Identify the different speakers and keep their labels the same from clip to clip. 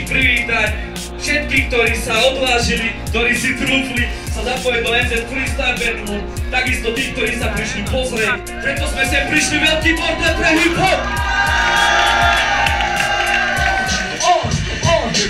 Speaker 1: privítať všetkých, ktorí sa odvážili, ktorí si trúfli sa zapojiť do MZ Freestyle Battle, takisto tí, ktorí sa prišli pozrieť. Preto sme sem prišli veľký portrét pre hip-hop.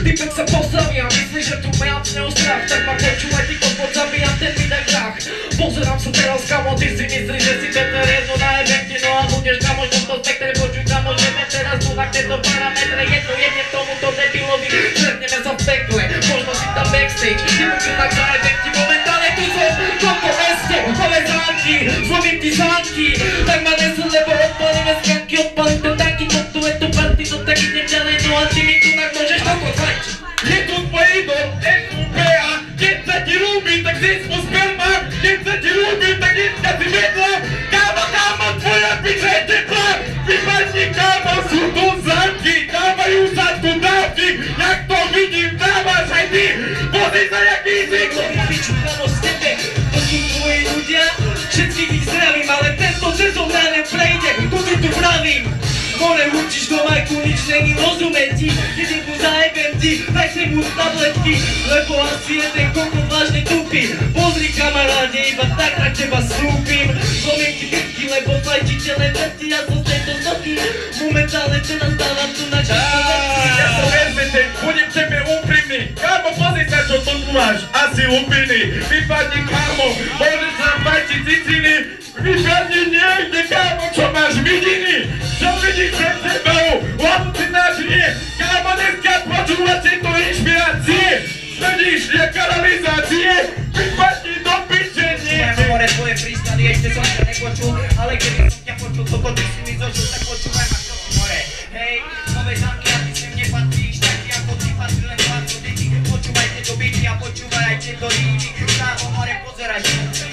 Speaker 2: Typek sa postavia, myslí, že tu mám neostrach, tak ma počúvaj, ty kokot, zabíjam ten mi tak žach. Pozerám sa teraz, kamo, ty si myslíš, že si better jedno na evente, no a budeš na možno to spektre, počuť, kamo, že teraz tu na tieto parametre, jedno jedne tomuto debilovi, stretneme sa v pekle, možno si tam backstage, ty počuť tak na evente, momentálne tu som v tomto meste, nové zánky, zlomím ti zánky, tak ma nesú, lebo odpalíme skanky, odpalím ten tanky, tu je to party, no tak idem ďalej, no a ty mi tu tak môžeš kokot fajč.
Speaker 3: Je tu tvoj idol, SUPA, keď sa ti ľúbi, tak si mu sperma, keď sa ti ľúbi, tak dneska si vedla, kámo, tvoja piča je teplá, vypadni, kámo, sú tu zámky, dávajú sa tu dávky, jak to vidím, dávaš aj ty, pozri sa, jaký zik.
Speaker 2: Piču, kámo, z tebe, to sú tvoji ľudia, všetkých ich zdravím, ale tento sezón ránem prejde, to si tu pravím. More učíš do majku, nič není rozumieť ti, keď mu zajebem ti, daj si mu tabletky, lebo asi je ten kokot vážne tupý. Pozri kamaráde, iba tak na teba slúpim, zlomím ti krky, lebo fajčíte len vrti, ja som z tejto znoky, momentálne teraz dávam tu na často vrti.
Speaker 3: Ja to vezmete, budem tebe úprimný, kámo, pozri sa, čo tu máš, asi lupiny, vypadni, kámo, môžeš nám fajčiť ciciny, vypadni niekde, kámo, čo máš vidiny, čo vidíš pred sebou, lebo si náš nie, kámo, dneska počúvate to inšpirácie, sedíš jak kanalizácie, vypadni do piče, nie.
Speaker 2: More, tvoje freestyle, ešte som ťa nepočul, ale keby som ťa počul, to ty si mi zožil, tak počúvaj ma, čo si more. Hej, nové zámky, a ty sem nepatríš, taký ako ty patrí len vládco deti, počúvaj tieto byty a počúvaj aj tieto líny, távo more, pozeraj, ten,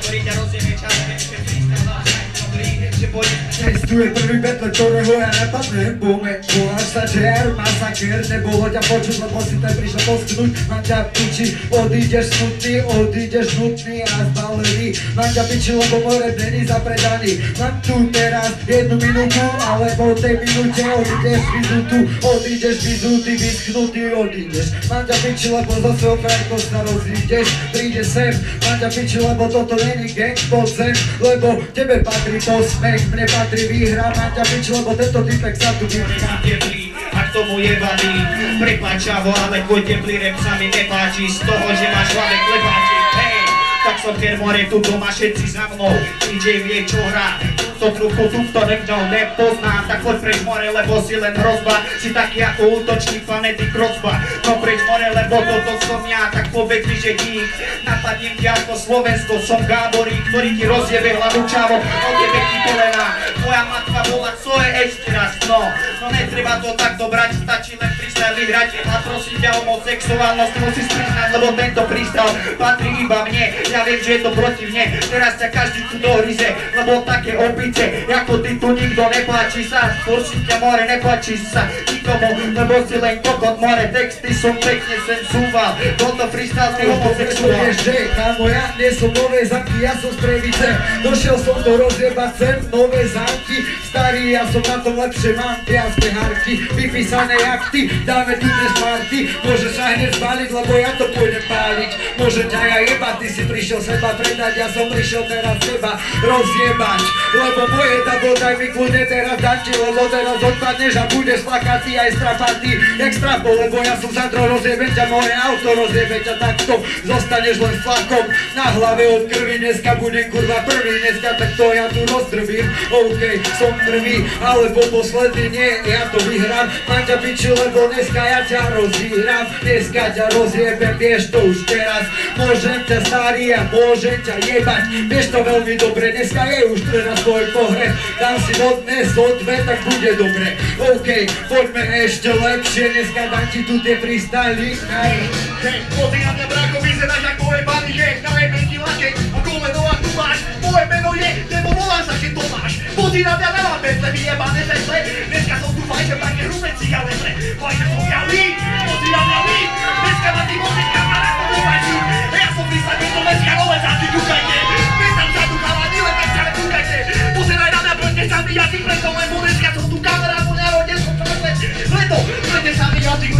Speaker 2: ktorý ťa rozjeme čas, že freestyle dáš aj dobrý, že pôjdeš.
Speaker 4: Tu je prvý battle, ktorého ja napadnem, boome, voláš sa Jer, masaker, nebolo ťa počuť, lebo si tam prišiel posknúť, mám ťa piči, odídeš smutný, odídeš nutný a zbalený, mám ťa piči, lebo more není zapredaný, mám tu teraz 1 minútu, ale po tej minúte odídeš vyzutú, odídeš vyzutý, vyschnutý, odídeš, mám ťa piči, lebo zo svojho frajko sa rozídeš, príde sem, mám ťa piči, lebo toto není gang, poď sem, lebo tebe patrí posmech, mne patrí výhra, mám ťa piči, lebo tento typek sa tu vyhrá.
Speaker 2: Teplý, a k tomu jebaný, prepáč čavo, ale tvoj teplý rap sa mi nepáči, z toho, že máš hlave klepáči, hej, tak som more, tu doma všetci za mnou, DJ vie čo hrá, to truchu to nekto nepoznám, tak poď preč more, lebo si len hrozba, si taký ako útočník, fanetik rozba, no preč more, lebo toto som ja, tak povedz mi, že dík, napadnem ťa ako Slovensko, som Gáborík, ktorý ti rozjebe hlavu čavo, odjebe ti kolena, moja matka bola, co je ešte raz, no netreba to takto brať, stačí len freestyle vyhrať, a prosím ťa homosexuálnosť musíš priznať, lebo tento freestyle patrí iba mne, ja viem, že je to proti mne, teraz ťa každý tu dohryze, lebo také opice, ako ty tu nikto nepáči sa, prosím ťa more, nepáči sa nikomu, lebo si len kokot more, texty som pekne sem súval, toto freestyle ty homosexuál.
Speaker 4: Vieš, že kámo, ja nie som nové zámky, ja som z Trevice, došiel som to rozjebať sem, nové zámky, starý, ja som na tom lepšie, mám piaske harky, vypísané jak ty, dáme tu dnes party, môžeš sa hneď zbaliť, lebo ja to pôjdem páliť, môžem ťa ja jebať, ty si prišiel seba predať, ja som prišiel teraz seba rozjebať, lebo moje tabo, daj mi kľudne teraz dať ti, lebo teraz odpadneš a budeš plakatý aj strapatý, jak strapo, lebo ja som zadro, rozjebem ťa, moje auto rozjebe ťa takto, zostaneš len flakom na hlave od krvi, dneska budem kurva prvý, dneska takto ja tu rozdrvím, OK, som prvý, alebo posledný nie, ja to vyhrám, mám ťa piči, lebo dneska ja ťa rozhýram, dneska ťa rozjebem, vieš to už teraz, môžem ťa starý a môžem ťa jebať, vieš to veľmi dobre, dneska je už teraz tvoj pohreb, dám si dnes odve, tak bude dobre, OK, poďme ešte lepšie, dneska dám ti tu tie freestyly,
Speaker 3: Hej, pozri na mňa bráko, vyzeráš ako jebaný jech, najebem ti lakeť, ako meno a tu máš, moje meno je, nebo voláš sa, že Tomáš, pozri na mňa veľa bezle, vyjebané zesle, dneska som tu fajčem také hrubé cigarete, fajčem som ja líp, pozri na mňa líp, dneska ma ty môžeš kamarát, povajčí, ja som vysadil do dneska nové záty, kúkajte, pýtam sa tu chalani, len dneska nekúkajte, pozeraj na mňa, poďte sa mi jazyk, preto len dneska som tu kamarát, po narode som časle, preto, poďte sa mi jazyk,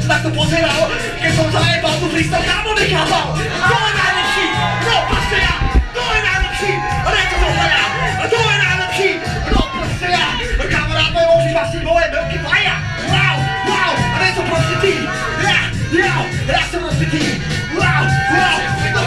Speaker 3: tak to pozeral, keď som zajebal tu freestyle, kámo nechápal. To je najlepší, no proste ja, to je najlepší, Reto to hľadá, to je najlepší, no proste ja, kamarát môj ožíva si moje veľké vaja, wow, wow, a Reto proste ty, ja som proste ty, wow,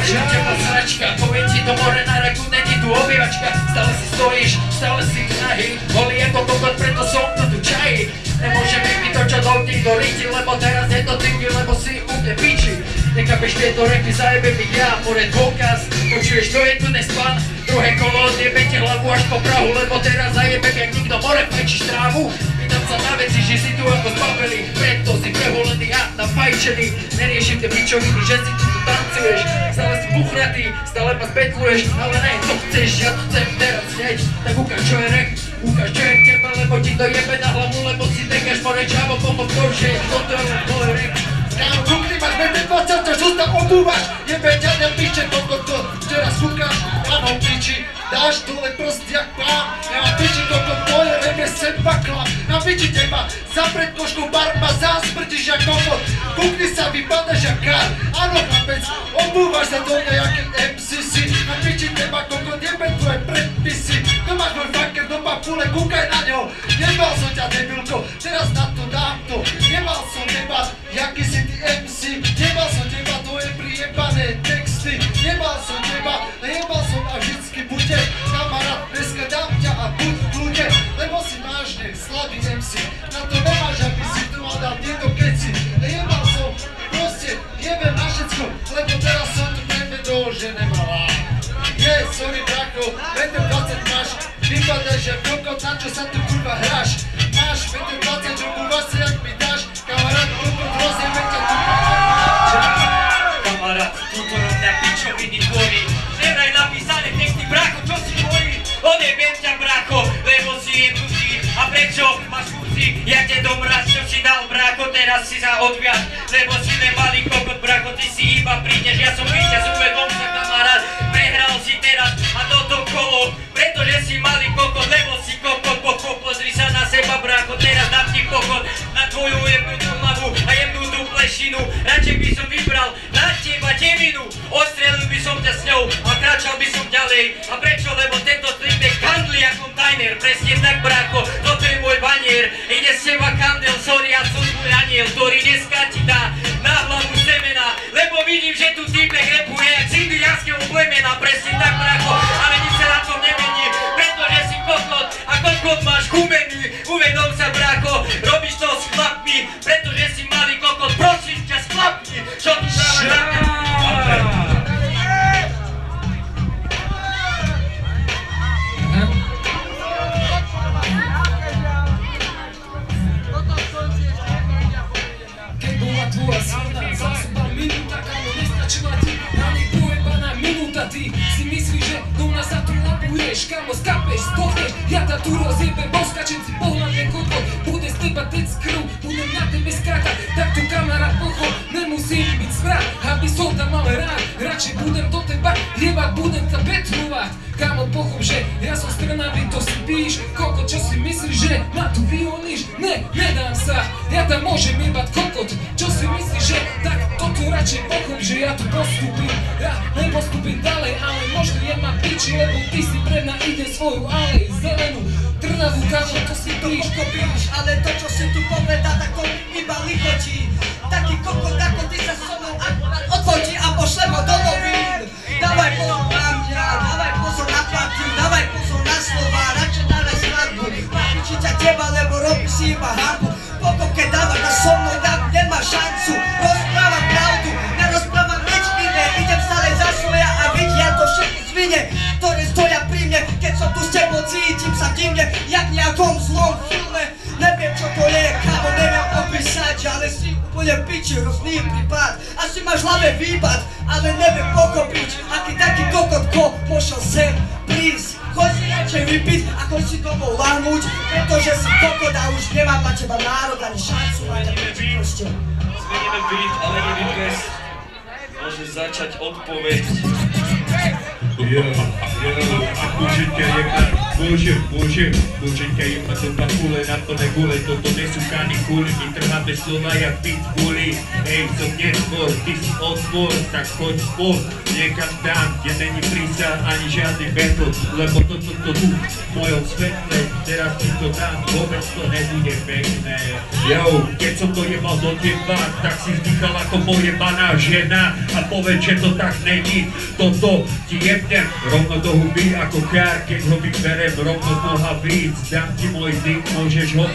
Speaker 5: Žite posračka, poviem ti to more na raku, není tu obývačka. Stále si stojíš, stále si tu nahý, holý ako kokot, preto som to tu čají. Nemôžem mi to, čo doutí do ryti, lebo teraz je to typy, lebo si u mne piči. Nechápeš tieto repy, zajebem ich ja, more dôkaz. Počuješ, to je tu nespan, druhé kolo odjebe ti hlavu až po Prahu, lebo teraz zajebem jak nikto more, fajčíš trávu. Pýtam sa na veci, že si tu ako zbaveli, preto si preholený a nafajčený. Neriešim tie pičoviny, že si tu tancuješ, stále si buchratý, stále ma zbetluješ, ale ne, to chceš, ja to chcem teraz hneď. Tak ukáž, čo je rek, ukáž, čo je v tebe, lebo ti to jebe na hlavu, lebo si dekáš more čavo, pomo v že toto je môj rek.
Speaker 3: Kámo, kukli máš, bebe 20, čo sa obúvaš, jebe ťa nepíče, koľko to teraz kúkaš, áno, piči, dáš dole prst jak pán, ja mám piči, koľko tvoje rebe sem bakla, na piči teba, za predkošku barba, zásmrtiš jak kokot, kukni sa, vypadáš jak kár, áno, chlapec, obúvaš sa do nejaký MCC, na piči teba, kokot, jebe tvoje predpisy, to máš môj funker, do papule, kúkaj na ňo, nebal som ťa, debilko, teraz na to dám to, nebal som teba, jaký si ty MC, nebal som teba, tvoje prijebané texty, nebal som teba, nejebal som a vždycky bude, kamarát, dneska dám ťa a buď v kľude, lebo si vážne, slabý MC, na to nemáš, aby si tu mal dal tieto keci, nejebal som, proste, jebem na všetko, lebo teraz som tu nevedol, že nemalá. Sorry brako, 1,20 máš, vypadáš jak kokot, na čo sa tu kurva hráš, máš 1,20, obúvaš sa jak mi dáš, kamarát, kokot, rozjebe ťa tu.
Speaker 5: Kamarát, túto rovná pičoviny tvorí, nevraj napísané texty, brako, čo si tvorí? Odjebem ťa, brako, lebo si jebnutý, a prečo máš kurci, ja te domraz, čo si dal, brako, teraz si sa odviaž, lebo si nemalý kokot, brako, ty si iba prídeš, ja som víťaz, uvedom sa, kamarát, prehral si teraz a toto kolo, pretože si malý kokot, lebo si kokot, pozri sa na seba, brako, teraz dám ti pokot na tvoju jebnutú hlavu a jebnutú plešinu, radšej by som vybral na teba devinu, odstrelil by som ťa s ňou a kráčal by som ďalej, a prečo, lebo tento strip je kandli a kontajner, presne tak, brako, toto je môj banier, ide z teba kandel, sorry, ja som tvoj aniel, ktorý dneska ti dá na hlavu semena, lebo vidím, že tu týpek repuje jak z indiánskeho plemena, presne tak, brako, ale nič sa na tom nemení, pretože si kokot a kokot máš chumený, uvedom sa, brako, robíš to s chlapmi, pretože si malý kokot, prosím ťa, s chlapmi, čo tu práve na mňa?
Speaker 6: Keď bola tvoja silná zásoba minúta, kámo, nestačila ti na nej pojebaná minúta, ty si myslíš, že do nás sa tu napuješ, kámo, skapeš, zdochneš, ja ta tu rozjebem, boskačem si pohľadne kokot, bude z teba tec krv, budem na tebe skákať, tak tu kamarát pochod, nemusím byť smrad, aby som tam mal rád, radšej budem do teba jebať, budem ťa betrovať, kámo, pochop, že ja som strnavý, to si píš, kokot, čo si myslíš, že ma tu vyhoníš, ne, nedám sa, ja tam môžem jebať kokot, čo si myslíš, že tak toto radšej pochop, že ja tu postupím, ja nepostupím ďalej, ale možno je ma piči, lebo ty si pre mňa ide svoju alej, zelenú, trnavú, kámo, to si píš,
Speaker 7: ale to, čo si tu povedá, tak to iba lichočí. Taký kokot, ako ty sa so mnou akurát odfotí a pošle ho do novín. Dávaj pozor na mňa, dávaj pozor na partiu, dávaj pozor na slova, radšej dávaj skladbu. Napiči ťa teba, lebo robíš si iba hambu. Pokop, keď dávaš na so mnou, tak nemáš šancu. Rozprávam pravdu, nerozprávam nič iné. Idem stále za svoja a vidia to všetky zvine, ktoré stoja pri mne. Keď som tu s tebou, cítim sa divne, jak v nejakom zlom filme. Neviem, čo to je, kámo, neviem opísať, ale si úplne piči, hrozný prípad. Asi máš v hlave výpad, ale neviem pochopiť, aký taký kokot, ko pošiel sem prísť. Choď si radšej vypiť a choď si domov lahnúť, pretože si kokot a už nemám na teba národ ani šancu.
Speaker 1: Zmeníme beat, ale nie výkres. Môže začať odpoveď.
Speaker 8: Určite je
Speaker 2: Boženka je ma do pakule, na plné gule, toto nesú kanikuli, my trháme slova jak pitbully. Hej, som neskôr, ty si odpor, tak choď spor, niekam tam, kde není prísah ani žiadny battle, lebo toto tu v mojom svetle, teraz ti to dám, vôbec to nebude pekné. Yo, keď som to jebal do teba, tak si vzdychal ako pojebaná žena a povedz, že to tak není, toto ti jebnem rovno do huby ako kár, keď ho vyberem rovno Boha víc, dám ti môj dyk, môžeš ho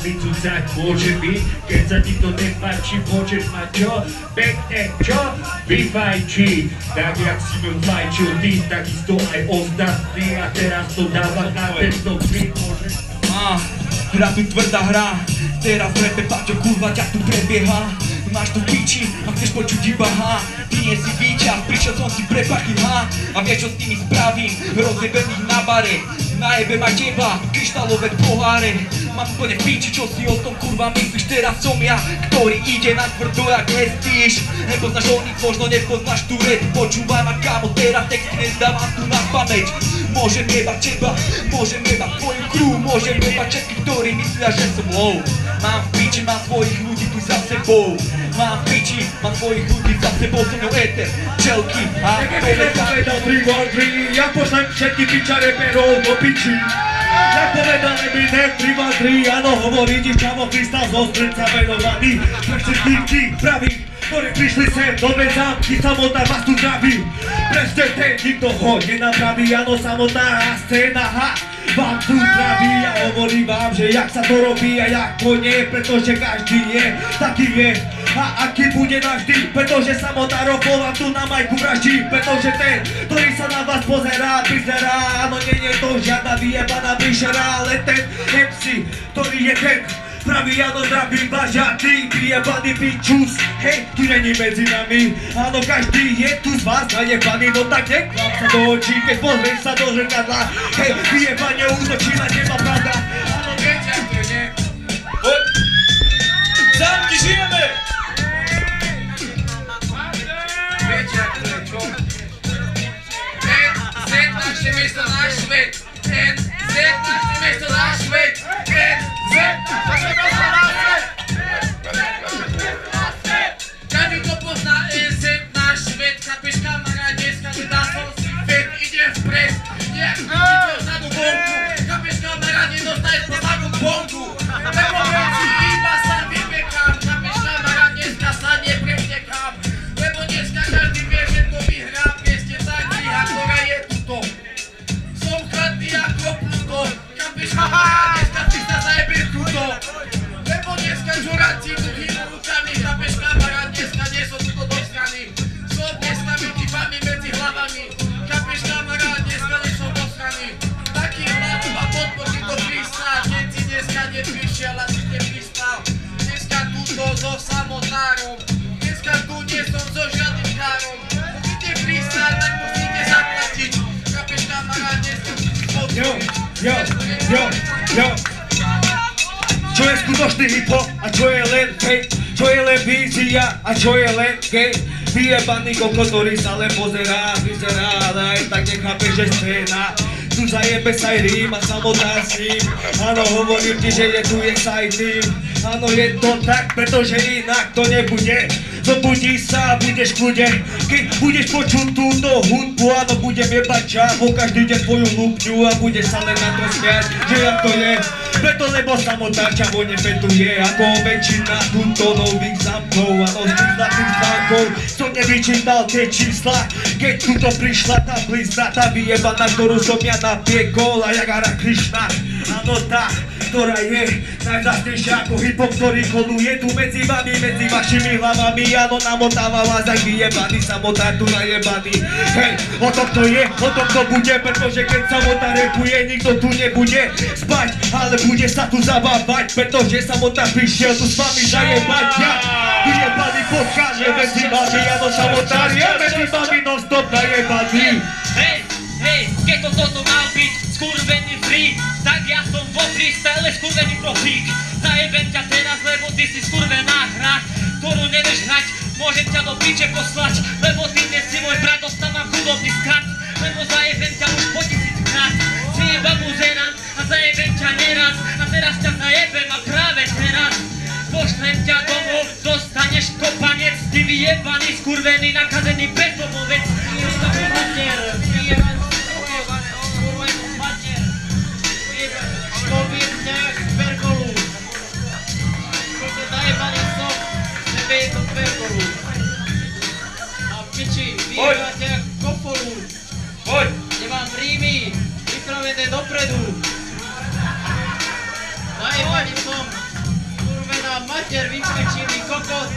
Speaker 2: vycúcať, môže byť, keď sa ti to nepáči, môžeš mať čo, pekne čo, vyfajči, tak jak si mi fajčil ty, takisto aj ostatní a teraz to dáva na tento beat, môžeš...
Speaker 8: Hra tu tvrdá hra, teraz v repe Paťo kurva ťa tu prebieha. Máš tu piči a chceš počuť iba ha. Ty nie si výčas, prišiel som si pre pachy ha. A vieš čo s nimi spravím, rozjebem ich na bare. Najebem aj teba, kryštálové poháre. Mám úplne piči, čo si o tom kurva myslíš. Teraz som ja, ktorý ide na tvrdo jak lestíš. Nepoznáš o nich, možno nepoznáš tu rap. Počúvaj ma kámo, teraz texty nezdávam tu na pamäť. Môžem jebať teba, môžem jebať tvoju crew, môžem jebať všetkých, ktorí myslia, že som low. Mám v piči, mám svojich ľudí tu za sebou. Mám v piči, mám svojich ľudí za sebou, som mnou éter, čelky a
Speaker 3: povedal 3-1-3, ja pošlem všetky piča reperov do piči. Jak povedal Eminem 3-1-3, áno hovorí ti čavo Krista zo srdca venovaný. Pre všetkých tých pravých, ktorí prišli sem do zámky, samotná vás tu zdraví. Prečte ten, nikto ho nenapraví, áno samotná scéna, ha. Vám tu zdraví a hovorím vám, že jak sa to robí a jak to nie, pretože každý je, taký je. A aký bude navždy, pretože samotná roková tu na majku vraždí. Pretože ten, ktorý sa na vás pozerá, vyzerá, áno nie je to žiadna vyjebaná príšera, ale ten MC, ktorý je ten pravý, áno zdravý, bažatý, vyjebaný pičus. Hej, tu není medzi nami, áno každý je tu z vás najebaný, no tak neklam sa do očí, keď pozriem sa do zrkadla. Hej, vyjebanie útočí na teba pravda, áno viete, ak to nie.
Speaker 5: Zámky žijeme!
Speaker 6: Viete, ak to je čo? NZ naše miesto na svet, NZ naše miesto na svet, NZ naše miesto na svet. Každý to pozná NZ náš svet, chápeš kamarát, dneska dá som si vet, idem vpred, nejak vidíte vzadu vonku, chápeš kamarát, nedostaješ po takom bonku, lebo veci iba sa vypekám, chápeš kamarát, dneska sa neprevtekám, lebo dneska každý vie, že to vyhrá, vieste taký, ktorá je tuto. Som chladný ako Pluto, chápeš kamarát, dneska si sa zajebe tuto, lebo dneska žuráci duchými rukami, chápeš kamarát, dneska nie som tuto do strany, som dneska vytýpami medzi hlavami, chápeš kamarát, dneska nie som do strany, taký hlavu a podpoří to prístal, keď si dneska neprišiel a si neprispal, dneska tuto so samotárom, dneska tu nie som so žiadnym károm, musíte prístal, tak musíte zaplatiť, chápeš kamarát, dneska musíte podporiť.
Speaker 3: Jo. Čo je skutočný hip-hop a čo je len fake, čo je len vízia a čo je len gate. Vyjebaný koko, ktorý sa len pozerá, vyzerá, ale aj tak nechápe, že scéna. Tu zajebe sa aj rím a samotná s ním. Áno, hovorím ti, že je tu exciting. Áno, je to tak, pretože inak to nebude. Zobudí sa a budeš v kľude. Keď budeš počuť túto hudbu, áno, budem jebať čavo každý deň tvoju lúpňu a budeš sa len na to smiať, že jak to je. Preto lebo samotná čavo nepetuje, ako väčšina túto nových zámkov a nových zlatých zámkov. Som nevyčítal tie čísla, keď tuto prišla tá blizna, tá vyjebaná, ktorú som ja napiekol a jak Hara Krišna. Áno tá, ktorá je najvzácnejšia ako hip-hop, ktorý koluje tu medzi vami, medzi vašimi hlavami. Áno, namotáva vás aj vyjebaný, samotár tu najebaný. Hej, o tom to je, o tom to bude, pretože keď samotár repuje, nikto tu nebude spať, ale bude sa tu zabávať, pretože samotár prišiel tu s vami zajebať. Ja, vyjebaný podcast, je medzi vami, áno, samotár je medzi vami non-stop najebaný.
Speaker 5: Hej, keď to toto mal byť skurvený free, tak ja som vo freestyle skurvený profík. Zajebem ťa teraz, lebo ty si skurvená hra, ktorú nevieš hrať, môžem ťa do piče poslať, lebo ty nie si môj brat, dostávam chudobný skat, lebo zajebem ťa už po 1000 krát. Si Piję babuzera, a zajebem cię nieraz. A teraz cię zajebem, a prawie teraz. Poszlem cię domu, dostaniesz kopaniec. Ty wyjebany, skurweny, nakazany bezdomowiec. Zostawię macier, wyjebany, skurwany, kurwany macier. Szkowiec jak pergolu. Zajebany sok, żeby je to pergolu. A piči, vyjebať jak kofolu.
Speaker 1: Poď!
Speaker 5: Nemám rýmy, vypravené dopredu. Zajebaný som, kurvená mater, vypečený kokot.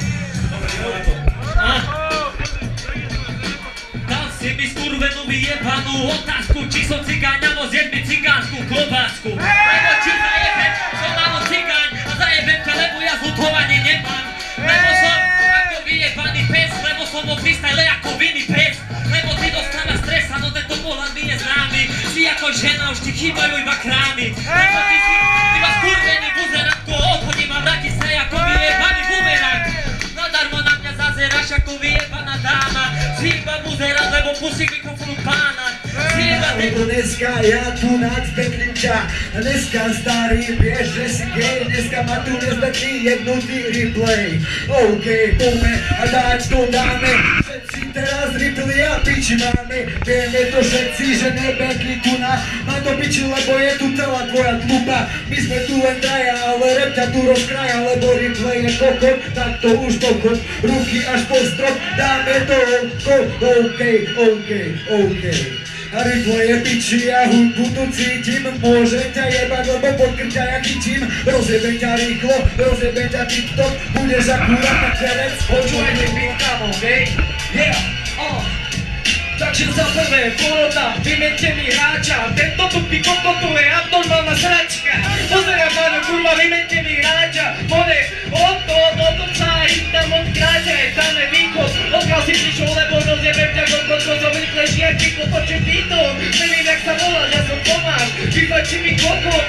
Speaker 5: Dal si mi skurvenú vyjebanú otázku, či som cigáň, alebo zjedť mi cigánsku klobásku. Lebo či zajebem, som áno cigáň, a zajebem ťa, lebo ja zlutovanie nemám. Lebo som ako vyjebaný pes, lebo som vo freestyle ako vinný pes. Lebo ty dostáva stresa, no tento pohľad mi je známy. Si ako žena, už ti chýbajú iba krámy. Lebo ty si iba skurvený buzerantko, odhodím a vráti sa ako vyjebaný bumerang. Nadarmo na mňa zazeráš ako vyjebaná dáma. Si iba buzerant, lebo pusík mikrofonu pána. Si iba
Speaker 4: Lebo dneska ja tu nadzbetlím ťa. Dneska starý, vieš, že si gej. Dneska ma tu nezbetlí jednotný replay. OK, poďme a dať to dáme. Všetci teraz replay a piči máme. Vieme to všetci, že nebetli tu na. Má to piči, lebo je tu celá tvoja tlupa. My sme tu len traja, ale rap ťa tu rozkraja. Lebo replay je kokot, tak to už kokot. Ruky až po strop, dáme to OK, OK, OK. A replay je piči, ja hudbu tu cítim. Môžem ťa jebať, lebo pod krťa ja chytím. Rozjebem ťa rýchlo, rozjebem ťa TikTok. Budeš akurát na čerec.
Speaker 2: Počúvajte beat, kamo, hej? Yeah, Takže za prvé, porota, vymente mi hráča. Tento tupý kokot, to je abnormálna sračka. Pozerám na ňu, kurva, vymente mi hráča. Mone, otočá, ich tam od kráťa, je tam je východ. Odkiaľ si prišiel, lebo rozjebem ťa kokot, ko som rýchlejší, jak ty počuť beatom. Neviem, jak sa voláš, ja som Tomáš. Vypačí mi kokot,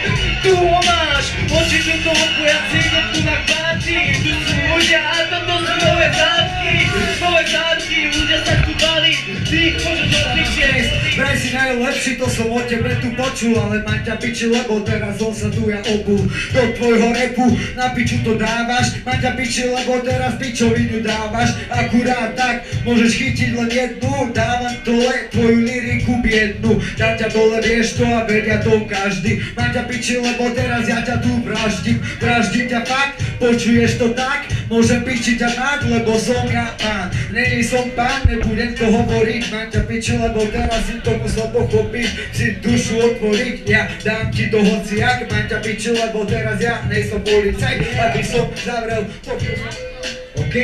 Speaker 2: tu ho máš. Oči tu to odku, ja si idem tu na kváci. Tu sú ľudia a toto sú nové zátky. Nové zátky, ľudia sa tu bali. Ty môžeš odličiť.
Speaker 4: Vraj si najlepší, to som o tebe tu počul. Ale mám ťa piči, lebo teraz on sa tu ja obul. Do tvojho repu na piču to dávaš. Mám ťa piči, lebo teraz pičovinu dávaš. Akurát tak, môžeš chytiť len jednu. Dávam dole tvoju lyriku biednu. Dám ťa dole, vieš to a vedia to každý. Mám ťa piči, lebo teraz ja ťa tu vraždím. Vraždím ťa fakt, počuješ to tak? Môžem piči ťa mať, lebo som ja pán. Není som pán, nebudem to hovoriť. Mám ťa piči, lebo teraz si to musel pochopiť. Si dušu otvoriť, ja dám ti to hociak. Mám ťa piči, lebo teraz ja nejsom policajt, aby som zavrel OK.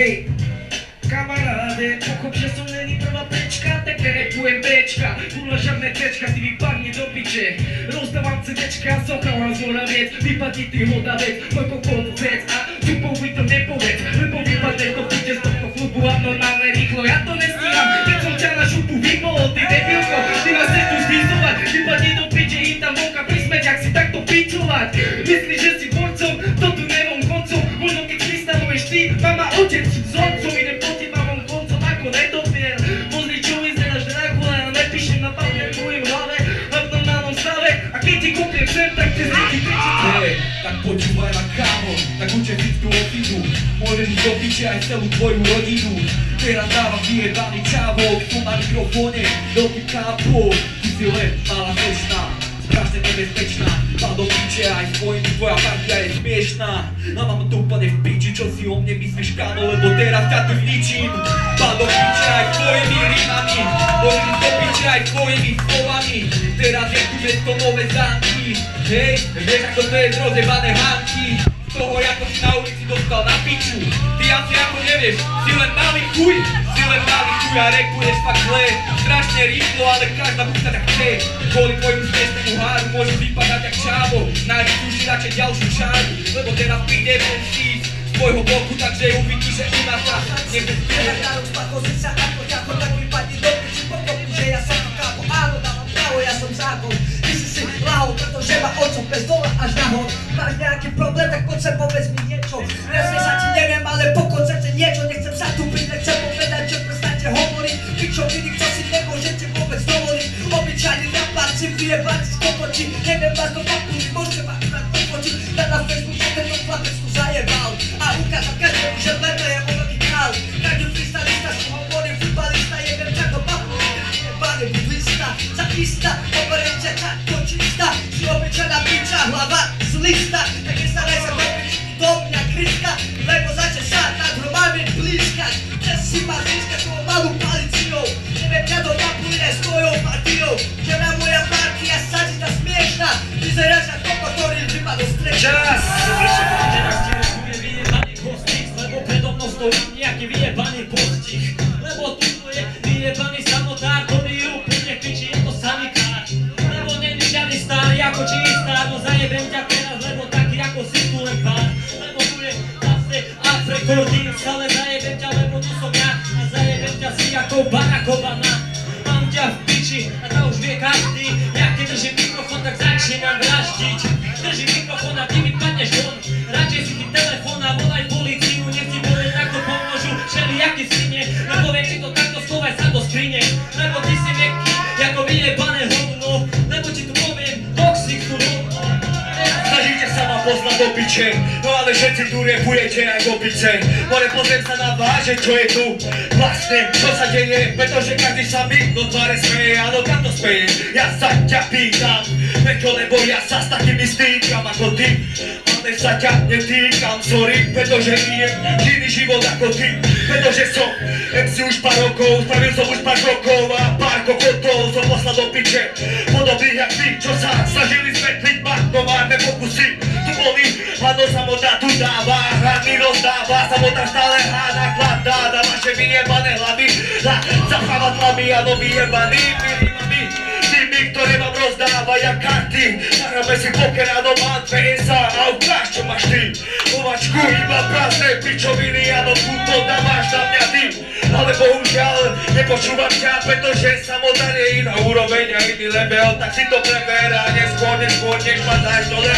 Speaker 2: Kamaráde, pochop, že som není prvá prečka, tak nerepujem Bčka. Kurva žiadne Ččka, ty vypadni do piče. Rozdávam CDčka, sochal zvora viec, vypadni ty hodavec, môj kokot vec a tupovi to nepovedz, lebo vypadne to piče z tohto klubu abnormálne rýchlo. Ja to nestíham, keď som ťa na šupu vybol, ty debilko, ty ma chceš tu zdizovať, vypadni do piče, im tam vonka prismeť, ak si takto pičovať. Myslíš, že si borcom, to tu nemám koncom, možno keď kristaluješ ty, mama otec s otcom, idem po teba, mám koncom ako netopier. Pozri, čo vyzeráš Dracula, ja nepíšem na papier v mojim hlave, v abnormálnom stave, a keď ti kúpim sem, tak cez ti piči.
Speaker 8: Tak počúvaj ma kámo, tak učej si tú ofidu. Môžeš ísť do piče aj celú tvoju rodinu. Teraz dávam vyjebaný čávok, som na mikrofóne, veľký kápo. Ty si len malá fešná, strašne nebezpečná. Má do piče aj svojimi, tvoja partia je smiešná. A mám to úplne v piči, čo si o mne myslíš kámo, lebo teraz ťa tu zničím. Má do piče aj svojimi rímami, môžeš ísť do piče aj svojimi slovami. Teraz je tu mesto nové zámky, hej, vieš ako to je zrozebané hánky. Z toho ako si na ulici dostal na piču. Ty asi ako nevieš, si len malý chuj a repuješ fakt zle. Strašne rýchlo, ale každá buchta tak chce. Kvôli tvojmu smiešnému háru môžeš vypadať jak čávo. Narysuj si radšej ďalšiu čáru, lebo teraz príde MC z tvojho boku, takže uvidíš, že u nás sa nebezpečí.
Speaker 7: Sa ako ťako, tak vypadni do piči, pochopí, že ja som kámo. Áno, dávam právo, ja som zákon. Ty si lahol, pretože ma otcom bez dola až nahor. Máš nejaký problém, tak poď sem povedz mi niečo. Presne sa ti neviem, ale pokoj chcete niečo. Nechcem sa tu byť, nechcem povedať, čo prestante hovoriť. Pičoviny, kto si nemôžete vôbec dovoliť. Obyčajný rapár si vyjebať z kokočí. získať. Dnes si ma získať svojou malú palicinou. Neviem, ťa do napúne s tvojou partiou. Že na moja partia sadita smiešná. Vyzeráš na koko, ktorý vypadol z trečka.
Speaker 5: Čas! Bude vyjebaný postih, lebo predo mnou stojí nejaký vyjebaný postih. Lebo tu je vyjebaný samotár, ktorý úplne kričí, je to sanikár. Lebo není žiadny starý ako čistár, no zajebem ťa teraz, lebo taký ako si tu len pár. Lebo tu je zase Afrekordín, stále zajebem ťa, lebo tu som ja. A zajebem ťa si ako Barack Obama. Mám ťa v piči, a to už vie každý. Ja keď držím mikrofón, tak začínam vraždiť. Držím mikrofón a ty mi padneš von. Radšej si ty telefón a volaj políciu. Nech ti poviem, takto pomôžu všelijakí svine. No poviem si to takto, schovaj sa do skrine. Lebo ty si meký, ako vyjebané hovno. Lebo ti tu poviem, toxic tu rovno.
Speaker 2: Snažíte sa ma poznať do piče, no ale všetci tu repujete aj do pice. More pozriem sa na váže, čo je tu vlastne, čo sa deje, pretože každý sa mi do tváre smeje, áno, kam to speje. Ja sa ťa pýtam, prečo, lebo ja sa s takými stýkam ako ty. Ale sa ťa netýkam, sorry, pretože žijem iný život ako ty. Pretože som MC už pár rokov, spravil som už pár rokov a pár kokotov som poslal do piče. Podobných jak ty, čo sa snažili zmetliť ma, no márne pokusy tu boli. Áno, samota tu dáva, hradný rozdáva, samota stále hrá nakladá na vaše vyjebané hlavy. Zacháva tlamy, áno, vyjebaný milými tými, ktoré vám rozdávajú karty. Zahráme si poker, áno, mám PSA a ukáž, čo máš ty. Ovačku, iba prázdne pičoviny, áno, tu podávaš na mňa ty. Ale bohužiaľ, nepočúvam ťa, pretože samota je iná úroveň a iný level. Tak si to preber a neskôr, než ma dáš dole.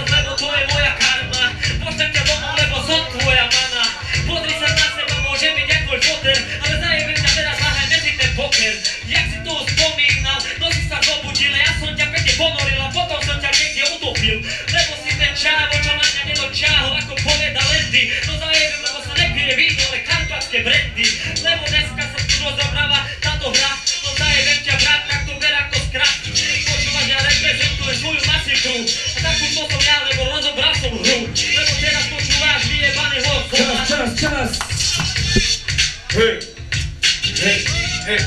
Speaker 5: Lebo to je moja karma. Pošlem ťa domov, lebo som tvoja mana. Pozri sa na seba, môže byť jak môj foter, ale zajebem ťa teraz, zahrajme si ten poker. Jak si tu spomínal, no si sa zobudil, ja som ťa pekne ponoril a potom som ťa niekde utopil. Lebo si ten čávo, čo na mňa nedočáhol, ako poveda Lendy. No zajebem, lebo sa nepije víno, ale karpatské brandy. Lebo dneska sa tu rozobráva táto hra, no zajebem ťa brat, tak to ber ako skrat. Počúvaš, ja reprezentuješ svoju masikru. A takú to som ja, lebo rozobral som hru. Lebo teraz počúvaš vyjebaného slova.
Speaker 6: Čas!
Speaker 2: Hej, hej, hej.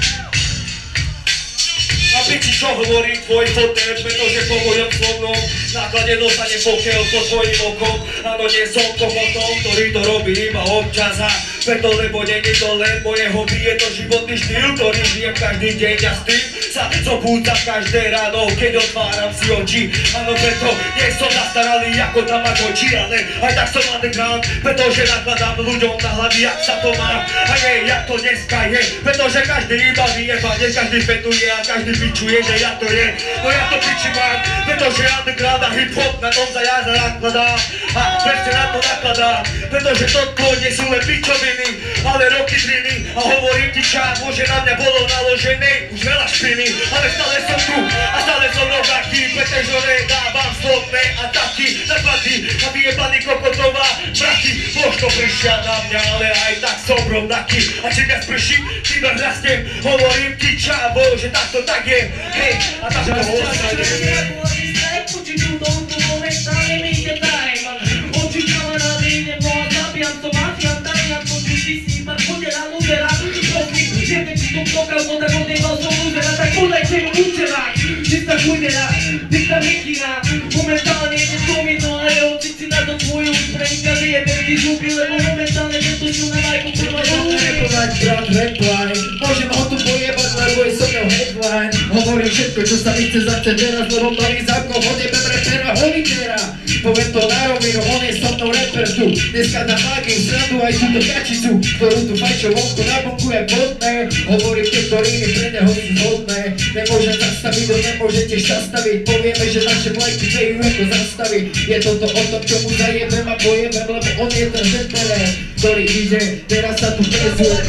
Speaker 2: A piči, čo hovorí tvoj fotel, pretože po mojom slovnom náklade dostane pokiaľ pod tvojim okom. Áno, nie som kokotom, ktorý to robí iba občas a preto, lebo není to len moje hobby, je to životný štýl, ktorý žijem každý deň a s tým sa zobúdzam každé ráno, keď otváram si oči. Áno, preto nie som zastaralý ako Tamagotchi, ale aj tak som underground, pretože nakladám ľuďom na hlavy, jak sa to má. A nie, jak to dneska je, pretože každý iba vyjebane, každý petuje a každý pičuje, že ja to je. No ja to piči mám, pretože underground a hip-hop na tom za ja nakladám. A presne na to nakladám, pretože toto nie sú len pičoviny, ale roky driny. A hovorím ti ča, môže na mňa bolo naložené už veľa špiny. Ale stále som tu a stále som rovnaký, pretože dávam slovné ataky na tlaky a vyjebaný kokotová mraky. Možno pršia na mňa, ale aj tak som rovnaký. A čím viac prší, tým viac rastiem. Hovorím ti čavo, že takto tak je. Hej, a takto ostane.
Speaker 5: Oči tu domku, momentálne mi ide time. Oči kamarády, idem no a zabijam to mafiam, tariam to tu si si iba chodera, ludera. Posli, žebe či tu pokal, no tak odjebal som ludera, tak podajte mu účela. Čistá chujdera, dykta mikina, momentálne ide spomíno, ale oči si na to tvoju sprejka, vyjebem ti žuby, lebo momentálne netuču na majku prvá žuby.
Speaker 4: Repovať, brat, reply, môžem ho tu pojebať, lebo je so mnou headline. Hovorím všetko, čo sa mi chce zachce teraz, lebo malý zákon, odjebem repera, holitera. Poviem to na rovinu, on je so mnou reper tu. Dneska na mágiu, srandu aj túto kačicu, ktorú tu fajčou vonku na bonku je vodné. Hovorím tie, ktorí mi pre neho sú zhodné. Nemôžem zastaviť, to nemôže tiež zastaviť. Povieme, že naše vlajky vejú ako zastaviť. Je toto o tom, čo mu zajebem a pojebem, lebo on je ten zetele, ktorý ide, teraz sa tu prezuje.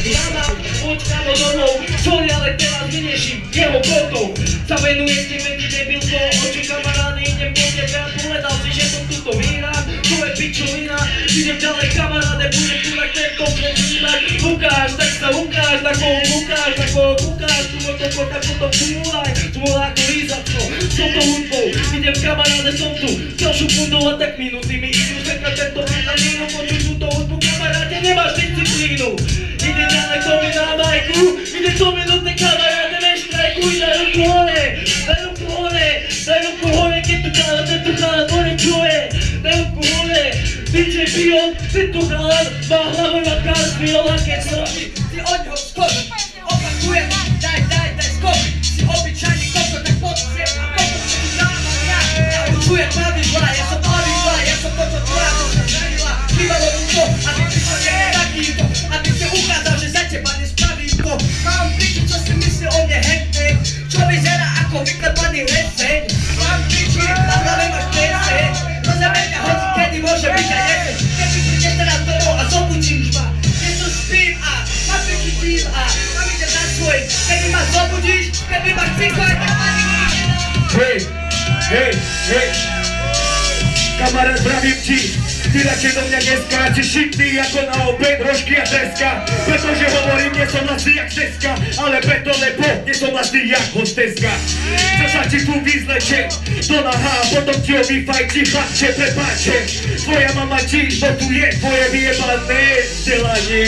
Speaker 5: Poď kamo domov, sorry, ale teraz vyriešim jeho kotov. Sa venujem tebe, ty debilko, oči kamarády, idem po tebe a povedal si, že som tuto vyhrám. To je pičovina, idem ďalej kamaráde, budem tu tak tento predvímať. Ukáž, tak sa ukáž, na koho ukáž, na koho ukáž. Tu môj koko, tak potom čumulaj, čumulaj ako lízatko. Som to hudbou, idem kamaráde, som tu. Ďalšiu fundou a tak minúty mi idú, čekať tento na víno, počuť túto hudbu kamaráde, nemáš nič si
Speaker 2: mašínu. Ide ďaleko mi na majku, ide to mi do tej kamaráde, neštrajkuj, daj ruku hore, daj ruku hore, daj ruku hore, keď tu chala hore čuje, daj ruku hore, DJ Pion, ty tu chalan, má hlavu na kartviol, a keď sa robí,
Speaker 7: si od ňoho skok, opakujem, daj skok, si obyčajný koko, tak poď a koko sa tu dávam ja učujem pravidla, ja som to, čo tvoja nosa zranila, bývalo mi to, aby prišiel niekto takýto, aby si ukázal, že za teba nespravím to, mám piči, čo si myslí o mne hentej, čo vyzerá ako vyklepaný reseň, mám piči, na hlave máš preseň, rozumiem ťa hoci kedy môže byť aj jeseň, keby prídeš teraz domov a zobudíš ma, keď tu spím a mám piči tým a mám ide na svoj, kedy ma zobudíš, kedy máš picho aj tak ani nič.
Speaker 2: Hej, kamarát, pravím ti, ty radšej do mňa neskáčeš šitný ako na obed, rožky a treska, pretože hovorím, nie som mladý jak Česka, ale preto, lebo nie som mladý jak hosteska. Čo sa ti tu vyzleče, to nahá, potom ti ovýfajči, chlapče, prepáče, tvoja mama ti dotuje tvoje vyjebané vzdelanie.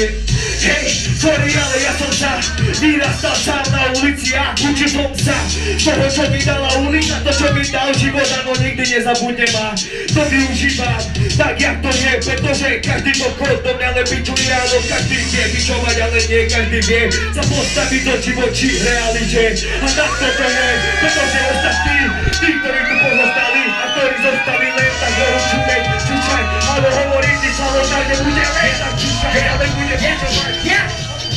Speaker 2: Hej, sorry, ale ja som sa vyrastal sám na ulici a učil som sa z toho, čo mi dala ulica, to, čo mi dal život, ano nikdy nezabudnem a to využívam tak, jak to je, pretože každý pokoj do mňa nepičuje, áno, každý vie pičovať, ale nie každý vie sa postaviť do živočí realite a takto to je, pretože ostatní, tí, ktorí tu pozostali a ktorí zostali len tak doručujem, čučaj, ale hovorím ti Slavo, tak nebude len tak čučaj, ale bude pičovať.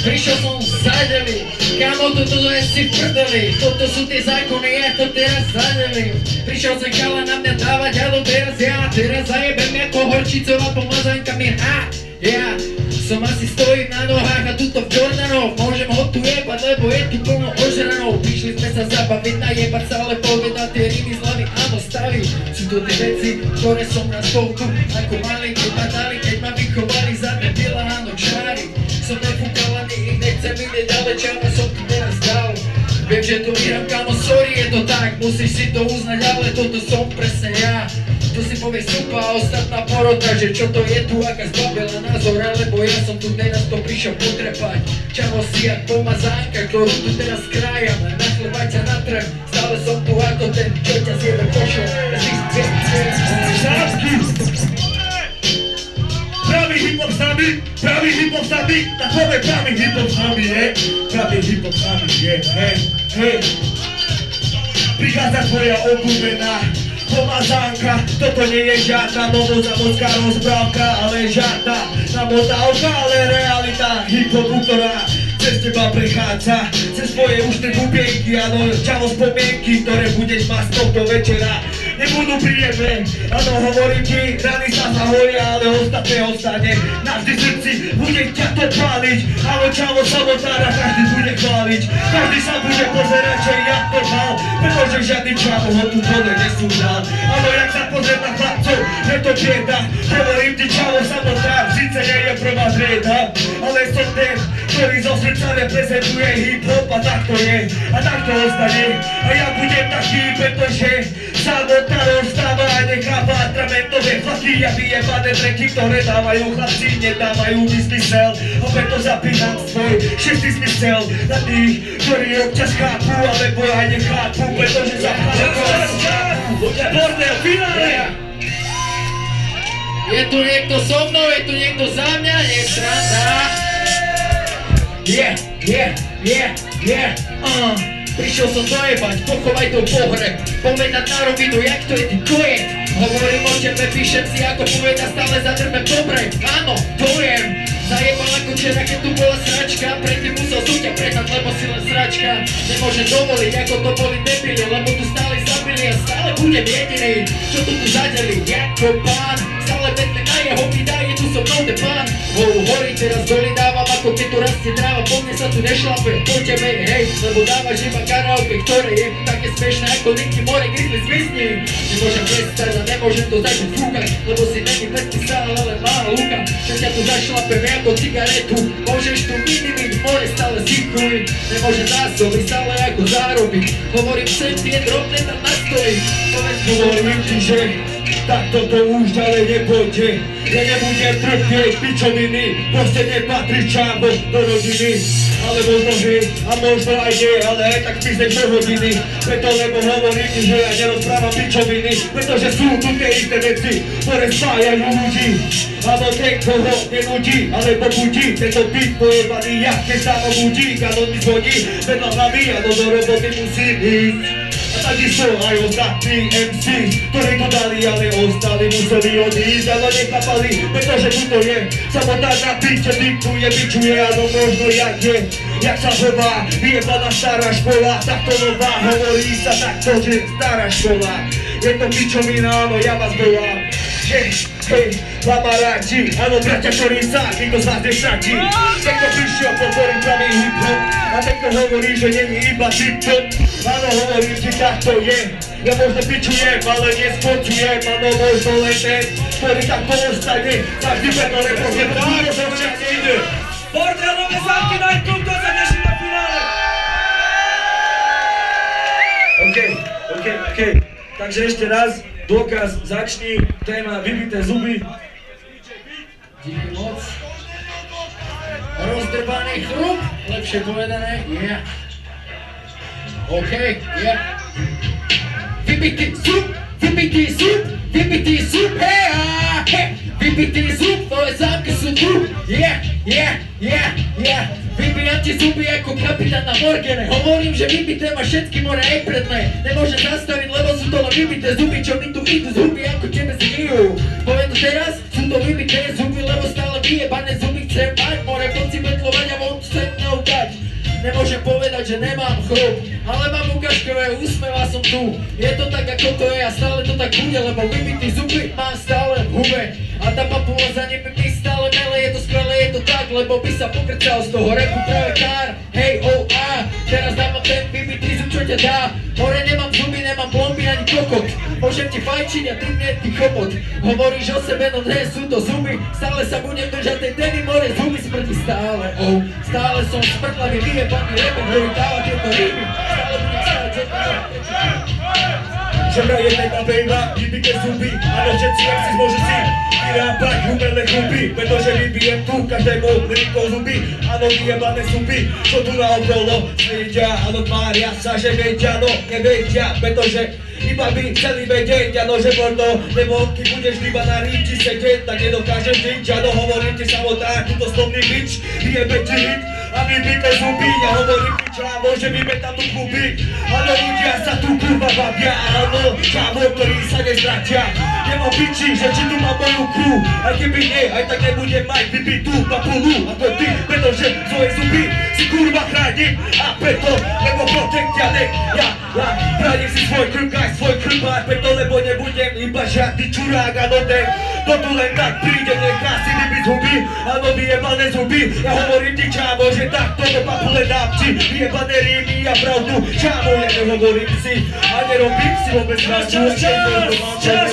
Speaker 9: Prišiel som z zadeli, kamo toto je si v prdeli, toto sú tie zákony, ja to teraz zadelím. Prišiel sem chala na mňa dávať, ale teraz zajebem ako horčicová pomazánka mi, ja som asi stojím na nohách a tuto v Jordanoch, môžem ho tu jebať, lebo je tu plno ožranou. Prišli sme sa zabaviť, najebať sa, ale povedať tie rimy z hlavy, áno, staví. Sú to tie veci, ktoré som na spolku, ako malinký padali, keď ma vychovali za debila, áno, čári. Som nefúkalaný, nechcem vidieť, ale čáva som tu teraz dal. Viem, že to vyhrám, kamo, sorry, je to tak, musíš si to uznať, ale toto som presne ja. Tu si povie súpa a ostatná porota, že čo to je tu, aká zbabela názor, alebo ja som tu teraz to prišiel potrepať. Čavo si jak pomazánka, ktorú tu teraz krájam, na chlebať ťa natrem, stále som tu ako ten, čo ťa zjebe košom.
Speaker 2: Pravý hip-hop s nami, tak povie pravý hip-hop s nami, je? Pravý hip-hop s nami, je, hej. Prichádza tvoja obľúbená pomazánka, toto nie je žiadna novozamocká rozprávka, ale žiadna namotávka, ale realita hip-hopu, ktorá cez teba prechádza, cez tvoje ušné bubienky, áno, čavo spomienky, ktoré budeš mať z tohto večera. Nebudú príjemné, áno, hovorím ti, rany sa zahoria, ale ostatné ostane. Navždy v srdci bude ťa to páliť, áno, čavo samotára každý bude chváliť. Každý sa bude pozerať, že ja to mal, pretože žiadny čavo ho tu dole nesúdal. Áno, jak sa pozrieť na chlapcov, je to bieda. Hovorím ti, čavo samotár, síce nie je prvá trieda, ale som ten, ktorý zo srdca reprezentuje hip-hop a tak to je, a tak to ostane. A ja budem taký, pretože samotár ostáva a necháva atramentové flaky a vyjebané treky, ktoré dávajú chlapci, nedávajú mi zmysel. A preto zapínam svoj šestý zmysel na tých, ktorí občas chápu, alebo aj nechápu, pretože zapínam bordel, finále!
Speaker 9: Je tu niekto so mnou, je tu niekto za mňa, nech sranda. Prišiel som dojebať, pochovaj to pohreb, povedať na rovinu, jak to je ty kojek. Hovorím o tebe, píšem si ako povedať, stále zadrme dobre, áno, dojem. Zajebal ako včera, keď tu bola sračka, predtým musel som ťa prehnať, lebo si len sračka. Nemôžem dovoliť, ako to boli debili, lebo tu stále zabili a stále budem jediný, čo tu zadeli, ako pán. Stále vedme na jeho výdaje, tu so mnou ten pán. Horí teraz doli dávam, ako keď tu rastie tráva, po mne sa tu nešlape, po tebe hej, lebo dávaš iba karaoke, ktoré je také smiešné ako Nicky More, Grizzly zmizni. Nemôžem prestať a nemôžem to začať fúkať, lebo si není pletný stále, ale malá luka. Čo ťa tu zašlapem ako cigaretu, môžeš tu minimiť, more stále zikuj. Nemôžem zásobiť, stále ako zárobiť, hovorím sem tie drobné tam na stoli.
Speaker 2: Hovorím ti, že tak toto už ďalej nepôjde. Ja nebudem trpieť pičoviny, proste nepatrí čábo do rodiny. Ale možno hej, a možno aj nie, ale aj tak písem do hodiny. Preto lebo hovorím, že ja nerozprávam pičoviny, pretože sú tu tie isté veci, ktoré spájajú ľudí. Alebo ten, koho nenudí, alebo budí, tento byt pojebaný, jak keď dáva budík, a on mi zvoní, vedľa hlavy, a do roboty musím ísť. A takisto aj ostatní MC, ktorí to dali, ale ostali museli odísť, ale nechápali, pretože tuto je samotná na piče, diktuje, bičuje, áno možno jak je, jak sa hová, vyjebaná stará škola, takto nová, hovorí sa takto, že stará škola. Je to pičovina, áno, ja vás volám. Hej, kamaráti, áno, bratia, ktorí sa, nikto z vás nestratí. Niekto prišiel podporiť pravý hip-hop a niekto hovorí, že není iba hip-hop. Áno, hovorím ti, tak to je. Ja možno pičujem, ale neskončujem. Áno, možno len ten, ktorý takto ostane. Každý preto reprozent, ktorý to včas nejde.
Speaker 1: Portrénové zámky na YouTube, to sa teší na finále. OK. Takže ešte raz, dôkaz, začni, téma vybité zuby.
Speaker 9: Díky moc. Rozdrbaný chrup, lepšie povedané, yeah. OK, yeah. Vybitý zub, hej, vybitý zub, tvoje zámky sú tu, yeah. Vybijam ti zuby ako kapitán na Morgane. Hovorím, že vybité ma všetky more aj predné. Nemôžem zastaviť, lebo sú to len vybité zuby, čo mi tu idú zuby, ako tebe znijú. Poviem to teraz, sú to vybité zuby, lebo stále vyjebané zuby chcem mať. More poci betlovať a von chcem mnou dať. Nemôžem povedať, že nemám chrup, ale mám ukážkové úsmev a som tu. Je to tak, ako to je a stále to tak bude, lebo vybitý zuby mám stále v hube. A tá papula za nimi mi stále mele, je to skvelé, je to tak, lebo by sa pokrcal z toho repu práve kár. Hej, teraz dávam ten vybitý zub, čo ťa dá. More nemám zuby, nemám plomby ani kokot. Môžem ti fajčiť a ty mne ty chobot. Hovoríš o sebe, no dnes sú to zuby. Stále sa budem držať tej témy, more zuby smrti stále. Stále som smrtlavý, vyjebaný reper, ktorý dáva tieto ryby. Stále budem stále, že to
Speaker 2: Že vraj je jedna bejba, vybité zuby, áno všetci MC môžu si vyrábať umelé chlupy, pretože vybijem tu každému lyrikou zuby, áno vyjebané zuby, čo tu naokolo svedia, áno tvária sa, že vedia, no nevedia, pretože iba by chceli vedieť, áno že možno, lebo keď budeš iba na ríči sedieť, tak nedokážeš nič, áno hovorím ti samotná, túto slovný bič, vyjebe ti hit, a vybité zuby, ja hovorím ti čávo, že vymetám tu kluby, áno ľudia sa tu kurva bavia, áno čávo, ktorí sa nestratia, nemám piči, že či tu mám moju crew, aj keby nie, aj tak nebudem mať vybitú papulu, ako ty, pretože svoje zuby si kurva chránim, a preto, lebo protektia nech, ja bránim si svoj krk, aj svoj krpár, preto, lebo nebudem iba žiadny čurák, áno ten, kto tu len tak príde, nechá si vybiť zuby, áno vyjebané zuby, ja hovorím ti čávo, že takto do papule dám ti vyjebané rímy a pravdu, čávo, ja nehovorím si, a nerobím si vôbec rádu,
Speaker 1: Čas!